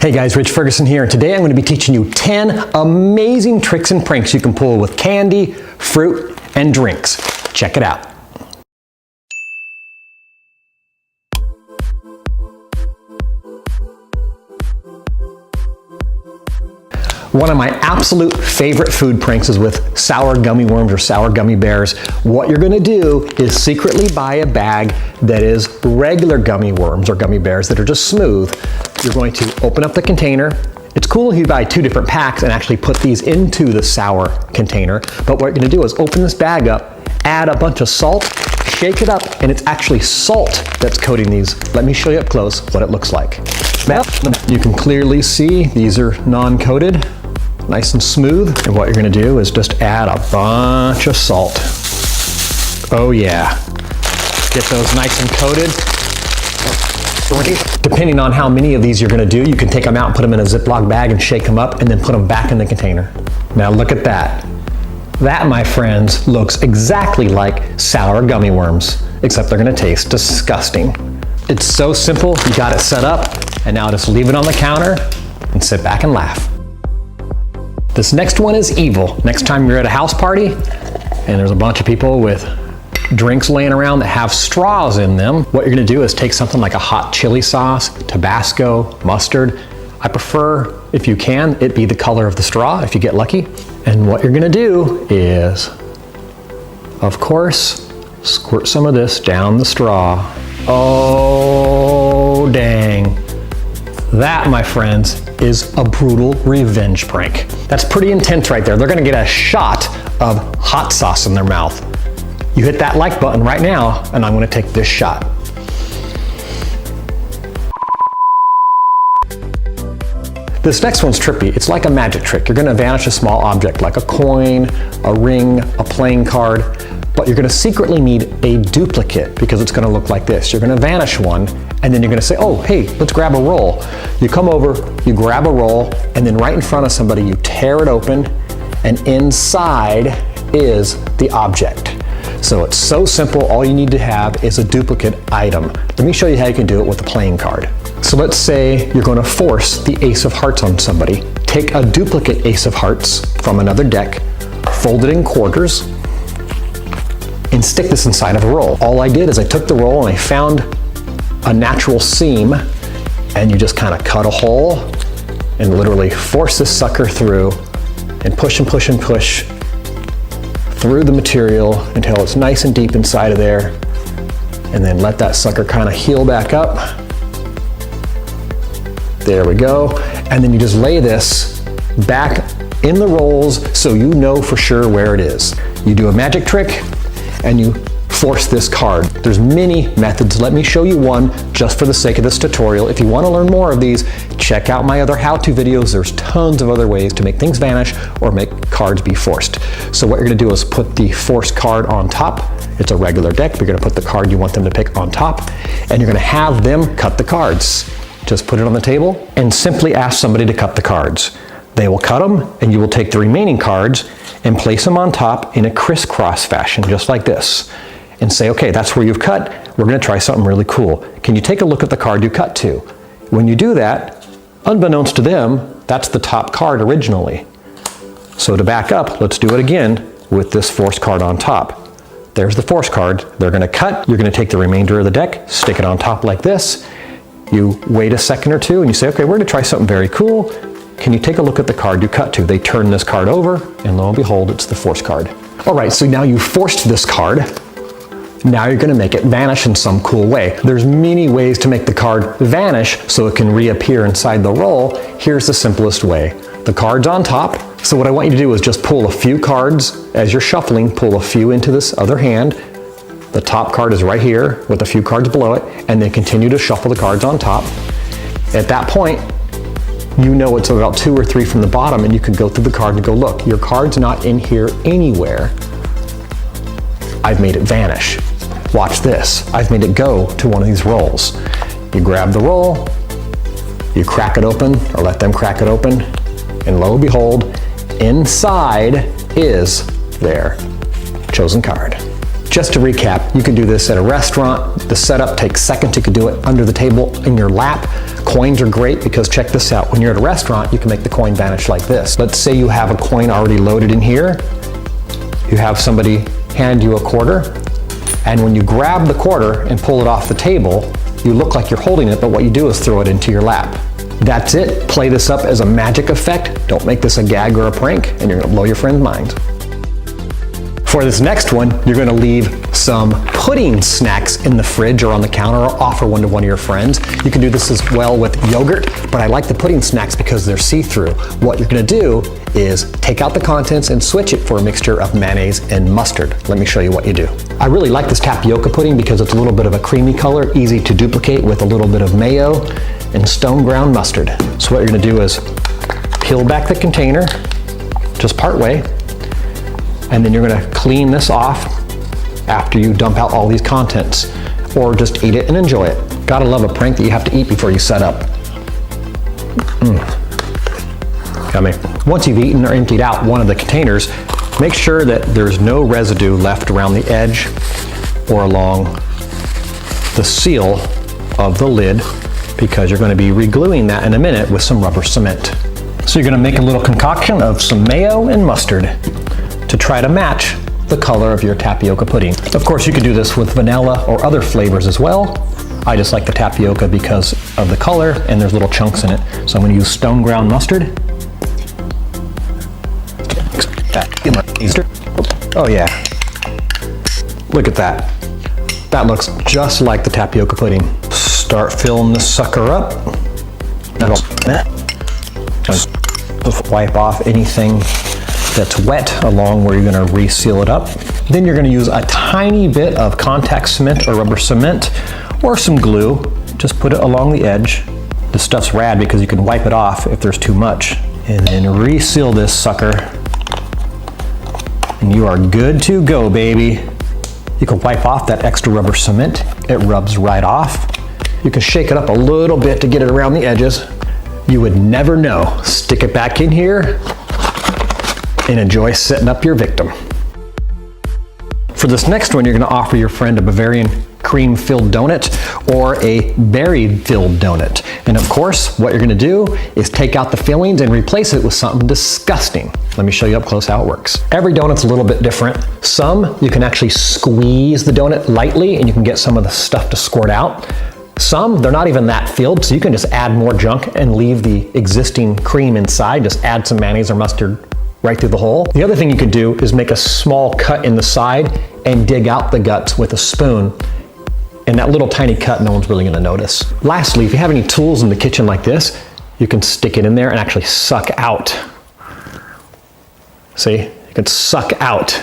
Hey guys, Rich Ferguson here, and today I'm going to be teaching you 10 amazing tricks and pranks you can pull with candy, fruit, and drinks. Check it out. One of my absolute favorite food pranks is with sour gummy worms or sour gummy bears. What you're going to do is secretly buy a bag that is regular gummy worms or gummy bears that are just smooth. You're going to open up the container. It's cool if you buy 2 different packs and actually put these into the sour container. But what you're going to do is open this bag up, add a bunch of salt, shake it up, and it's actually salt that's coating these. Let me show you up close what it looks like. Now, you can clearly see these are non-coated, nice and smooth. And what you're going to do is just add a bunch of salt. Oh yeah. Get those nice and coated. Depending on how many of these you're going to do, you can take them out and put them in a Ziploc bag and shake them up and then put them back in the container. Now look at that. That, my friends, looks exactly like sour gummy worms, except they're going to taste disgusting. It's so simple. You got it set up, and now just leave it on the counter and sit back and laugh. This next one is evil. Next time you're at a house party and there's a bunch of people with drinks laying around that have straws in them, what you're going to do is take something like a hot chili sauce, Tabasco, mustard. I prefer, if you can, it be the color of the straw if you get lucky. And what you're going to do is, of course, squirt some of this down the straw. Oh, dang. That, my friends, is a brutal revenge prank. That's pretty intense right there. They're gonna get a shot of hot sauce in their mouth. You hit that like button right now, and I'm gonna take this shot. This next one's trippy. It's like a magic trick. You're gonna vanish a small object like a coin, a ring, a playing card, but you're gonna secretly need a duplicate because it's gonna look like this. You're gonna vanish one, and then you're gonna say, oh, hey, let's grab a roll. You come over, you grab a roll, and then right in front of somebody, you tear it open, and inside is the object. So it's so simple, all you need to have is a duplicate item. Let me show you how you can do it with a playing card. So let's say you're gonna force the ace of hearts on somebody. Take a duplicate ace of hearts from another deck, fold it in quarters, and stick this inside of a roll. All I did is I took the roll and I found a natural seam, and you just kind of cut a hole and literally force this sucker through and push and push and push through the material until it's nice and deep inside of there, and then let that sucker kind of heal back up. There we go. And then you just lay this back in the rolls so you know for sure where it is. You do a magic trick and you force this card. There's many methods. Let me show you one just for the sake of this tutorial. If you want to learn more of these, check out my other how-to videos. There's tons of other ways to make things vanish or make cards be forced. So what you're going to do is put the forced card on top. It's a regular deck. You're going to put the card you want them to pick on top, and you're going to have them cut the cards. Just put it on the table and simply ask somebody to cut the cards. They will cut them, and you will take the remaining cards and place them on top in a crisscross fashion, just like this. And say, okay, that's where you've cut. We're gonna try something really cool. Can you take a look at the card you cut to? When you do that, unbeknownst to them, that's the top card originally. So to back up, let's do it again with this force card on top. There's the force card. They're gonna cut. You're gonna take the remainder of the deck, stick it on top like this. You wait a second or two and you say, okay, we're gonna try something very cool. Can you take a look at the card you cut to? They turn this card over, and lo and behold, it's the force card. All right, so now you forced this card. Now you're gonna make it vanish in some cool way. There's many ways to make the card vanish so it can reappear inside the roll. Here's the simplest way. The card's on top. So what I want you to do is just pull a few cards as you're shuffling, pull a few into this other hand. The top card is right here with a few cards below it, and then continue to shuffle the cards on top. At that point, you know it's about 2 or 3 from the bottom, and you can go through the card and go, look, your card's not in here anywhere. I've made it vanish. Watch this. I've made it go to one of these rolls. You grab the roll, you crack it open, or let them crack it open, and lo and behold, inside is their chosen card. Just to recap, you can do this at a restaurant. The setup takes seconds. You could do it under the table in your lap. Coins are great because check this out. When you're at a restaurant, you can make the coin vanish like this. Let's say you have a coin already loaded in here. You have somebody hand you a quarter, and when you grab the quarter and pull it off the table, you look like you're holding it, but what you do is throw it into your lap. That's it. Play this up as a magic effect. Don't make this a gag or a prank, and you're gonna blow your friend's mind. For this next one, you're gonna leave some pudding snacks in the fridge or on the counter, or offer one to one of your friends. You can do this as well with yogurt, but I like the pudding snacks because they're see-through. What you're gonna do is take out the contents and switch it for a mixture of mayonnaise and mustard. Let me show you what you do. I really like this tapioca pudding because it's a little bit of a creamy color, easy to duplicate with a little bit of mayo and stone ground mustard. So what you're gonna do is peel back the container, just part way, and then you're gonna clean this off after you dump out all these contents, or just eat it and enjoy it. Gotta love a prank that you have to eat before you set up. Yummy. Once you've eaten or emptied out one of the containers, make sure that there's no residue left around the edge or along the seal of the lid, because you're gonna be re-gluing that in a minute with some rubber cement. So you're gonna make a little concoction of some mayo and mustard to try to match the color of your tapioca pudding. Of course, you could do this with vanilla or other flavors as well. I just like the tapioca because of the color and there's little chunks in it. So I'm gonna use stone ground mustard. Oh yeah, look at that. That looks just like the tapioca pudding. Start filling this sucker up. Just wipe off anything that's wet along where you're gonna reseal it up. Then you're gonna use a tiny bit of contact cement or rubber cement or some glue. Just put it along the edge. This stuff's rad because you can wipe it off if there's too much. And then reseal this sucker. And you are good to go, baby. You can wipe off that extra rubber cement. It rubs right off. You can shake it up a little bit to get it around the edges. You would never know. Stick it back in here and enjoy setting up your victim. For this next one, you're gonna offer your friend a Bavarian cream-filled donut or a berry-filled donut. And of course, what you're gonna do is take out the fillings and replace it with something disgusting. Let me show you up close how it works. Every donut's a little bit different. Some, you can actually squeeze the donut lightly and you can get some of the stuff to squirt out. Some, they're not even that filled, so you can just add more junk and leave the existing cream inside. Just add some mayonnaise or mustard right through the hole. The other thing you could do is make a small cut in the side and dig out the guts with a spoon. And that little tiny cut, no one's really gonna notice. Lastly, if you have any tools in the kitchen like this, you can stick it in there and actually suck out. See, you can suck out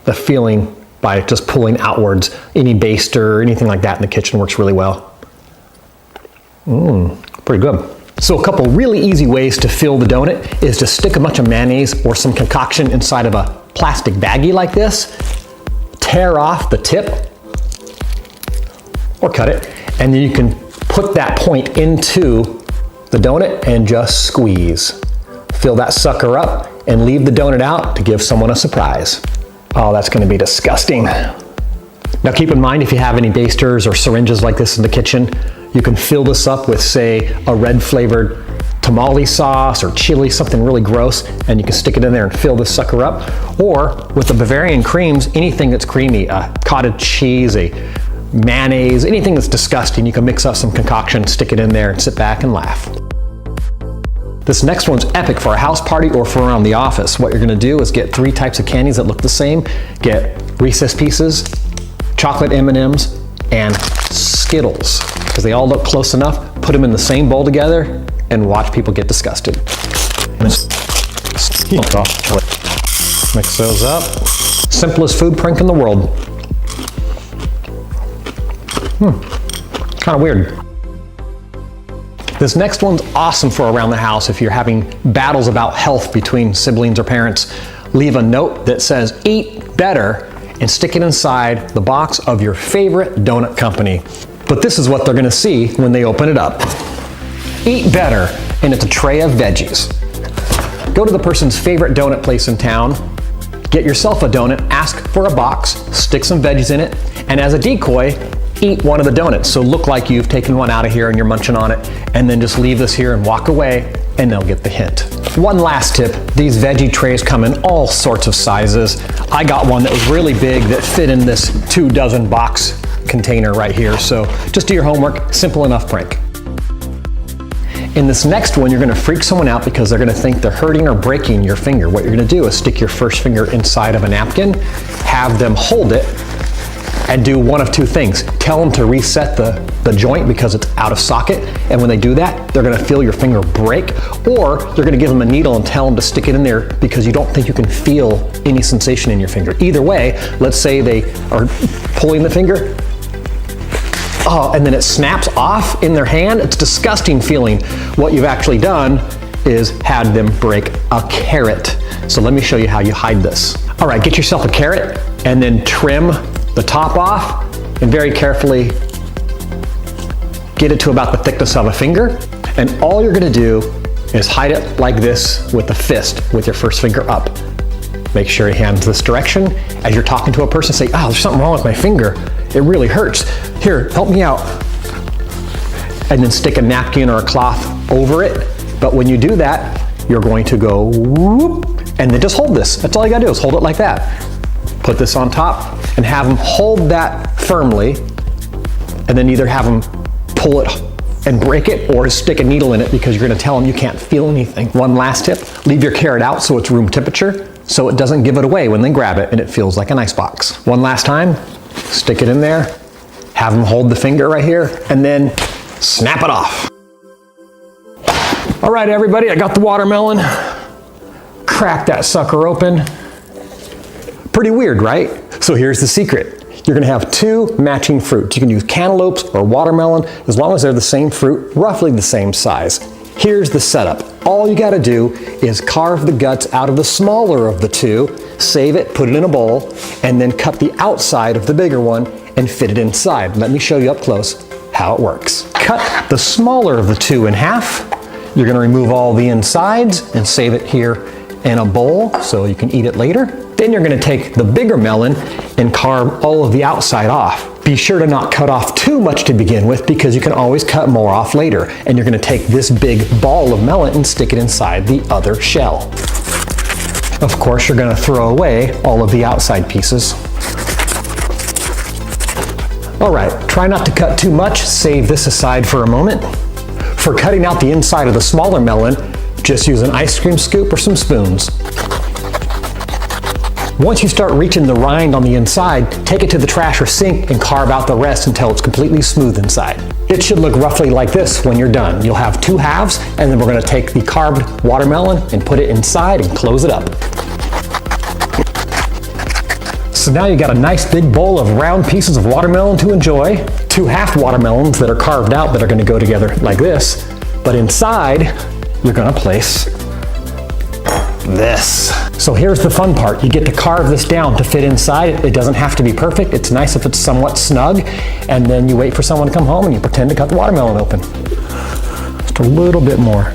the filling by just pulling outwards. Any baster or anything like that in the kitchen works really well. Pretty good. So a couple really easy ways to fill the donut is to stick a bunch of mayonnaise or some concoction inside of a plastic baggie like this, tear off the tip, or cut it, and then you can put that point into the donut and just squeeze. Fill that sucker up and leave the donut out to give someone a surprise. Oh, that's gonna be disgusting. Now keep in mind, if you have any basters or syringes like this in the kitchen, you can fill this up with, say, a red flavored tamale sauce or chili, something really gross, and you can stick it in there and fill this sucker up. Or with the Bavarian creams, anything that's creamy, cottage cheese, a mayonnaise, anything that's disgusting, you can mix up some concoction, stick it in there, and sit back and laugh. This next one's epic for a house party or for around the office. What you're gonna do is get 3 types of candies that look the same. Get Reese's Pieces, chocolate M&Ms, and Skittles, because they all look close enough. Put them in the same bowl together and watch people get disgusted. Mix those up. Simplest food prank in the world. Kind of weird. This next one's awesome for around the house if you're having battles about health between siblings or parents. Leave a note that says, "Eat better," and stick it inside the box of your favorite donut company. But this is what they're gonna see when they open it up. Eat better, and it's a tray of veggies. Go to the person's favorite donut place in town, get yourself a donut, ask for a box, stick some veggies in it, and as a decoy, eat one of the donuts. So look like you've taken one out of here and you're munching on it, and then just leave this here and walk away, and they'll get the hint. One last tip, these veggie trays come in all sorts of sizes. I got one that was really big that fit in this 2 dozen box container right here. So just do your homework, simple enough prank. In this next one, you're gonna freak someone out because they're gonna think they're hurting or breaking your finger. What you're gonna do is stick your first finger inside of a napkin, have them hold it, and do one of two things. Tell them to reset the joint because it's out of socket, and when they do that, they're gonna feel your finger break, or you're gonna give them a needle and tell them to stick it in there because you don't think you can feel any sensation in your finger. Either way, let's say they are pulling the finger, and then it snaps off in their hand. It's a disgusting feeling. What you've actually done is had them break a carrot. So let me show you how you hide this. All right, get yourself a carrot and then trim the top off and very carefully get it to about the thickness of a finger. And all you're gonna do is hide it like this with a fist with your first finger up. Make sure your hand's this direction. As you're talking to a person, say, oh, there's something wrong with my finger. It really hurts. Here, help me out. And then stick a napkin or a cloth over it. But when you do that, you're going to go whoop, and then just hold this. That's all you gotta do is hold it like that. Put this on top and have them hold that firmly, and then either have them pull it and break it or stick a needle in it because you're gonna tell them you can't feel anything. One last tip, leave your carrot out so it's room temperature so it doesn't give it away when they grab it and it feels like an icebox. One last time, stick it in there, have them hold the finger right here, and then snap it off. All right, everybody, I got the watermelon. Crack that sucker open. Pretty weird, right? So here's the secret. You're gonna have 2 matching fruits. You can use cantaloupes or watermelon as long as they're the same fruit, roughly the same size. Here's the setup. All you gotta do is carve the guts out of the smaller of the 2, save it, put it in a bowl, and then cut the outside of the bigger one and fit it inside. Let me show you up close how it works. Cut the smaller of the 2 in half. You're gonna remove all the insides and save it here in a bowl so you can eat it later. Then you're gonna take the bigger melon and carve all of the outside off. Be sure to not cut off too much to begin with because you can always cut more off later. And you're gonna take this big ball of melon and stick it inside the other shell. Of course, you're gonna throw away all of the outside pieces. All right, try not to cut too much. Save this aside for a moment. For cutting out the inside of the smaller melon, just use an ice cream scoop or some spoons. Once you start reaching the rind on the inside, take it to the trash or sink and carve out the rest until it's completely smooth inside. It should look roughly like this when you're done. You'll have 2 halves, and then we're gonna take the carved watermelon and put it inside and close it up. So now you got a nice big bowl of round pieces of watermelon to enjoy, 2 half watermelons that are carved out that are gonna go together like this, but inside, you're gonna place this. So here's the fun part. You get to carve this down to fit inside. It doesn't have to be perfect. It's nice if it's somewhat snug, and then you wait for someone to come home and you pretend to cut the watermelon open. Just a little bit more.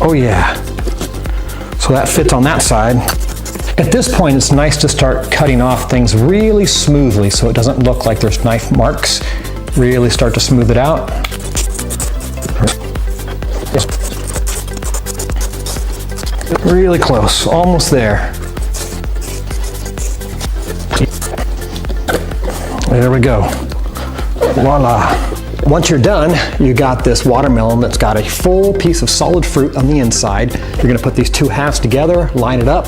Oh yeah. So that fits on that side. At this point, it's nice to start cutting off things really smoothly so it doesn't look like there's knife marks. Really start to smooth it out. Really close, almost there. There we go. Voila. Once you're done, you got this watermelon that's got a full piece of solid fruit on the inside. You're gonna put these 2 halves together, line it up.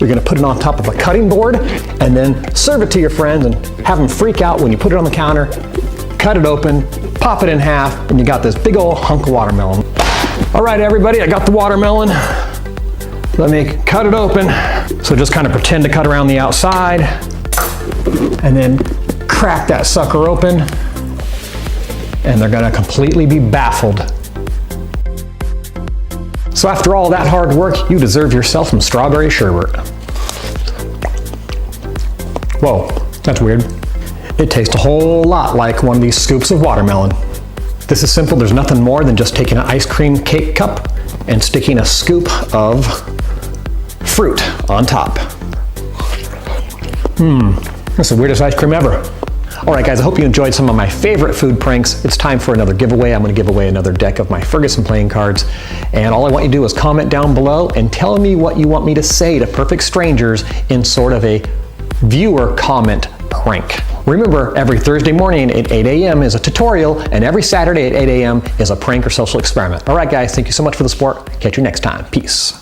You're gonna put it on top of a cutting board and then serve it to your friends and have them freak out when you put it on the counter, cut it open, pop it in half, and you got this big old hunk of watermelon. All right, everybody, I got the watermelon. Let me cut it open. So just kind of pretend to cut around the outside and then crack that sucker open, and they're gonna completely be baffled. So after all that hard work, you deserve yourself some strawberry sherbet. Whoa, that's weird. It tastes a whole lot like one of these scoops of watermelon. This is simple. There's nothing more than just taking an ice cream cake cup and sticking a scoop of fruit on top. That's the weirdest ice cream ever. All right, guys, I hope you enjoyed some of my favorite food pranks. It's time for another giveaway. I'm going to give away another deck of my Ferguson playing cards. And all I want you to do is comment down below and tell me what you want me to say to perfect strangers in sort of a viewer comment prank. Remember, every Thursday morning at 8 a.m. is a tutorial, and every Saturday at 8 a.m. is a prank or social experiment. All right, guys, thank you so much for the support. Catch you next time. Peace.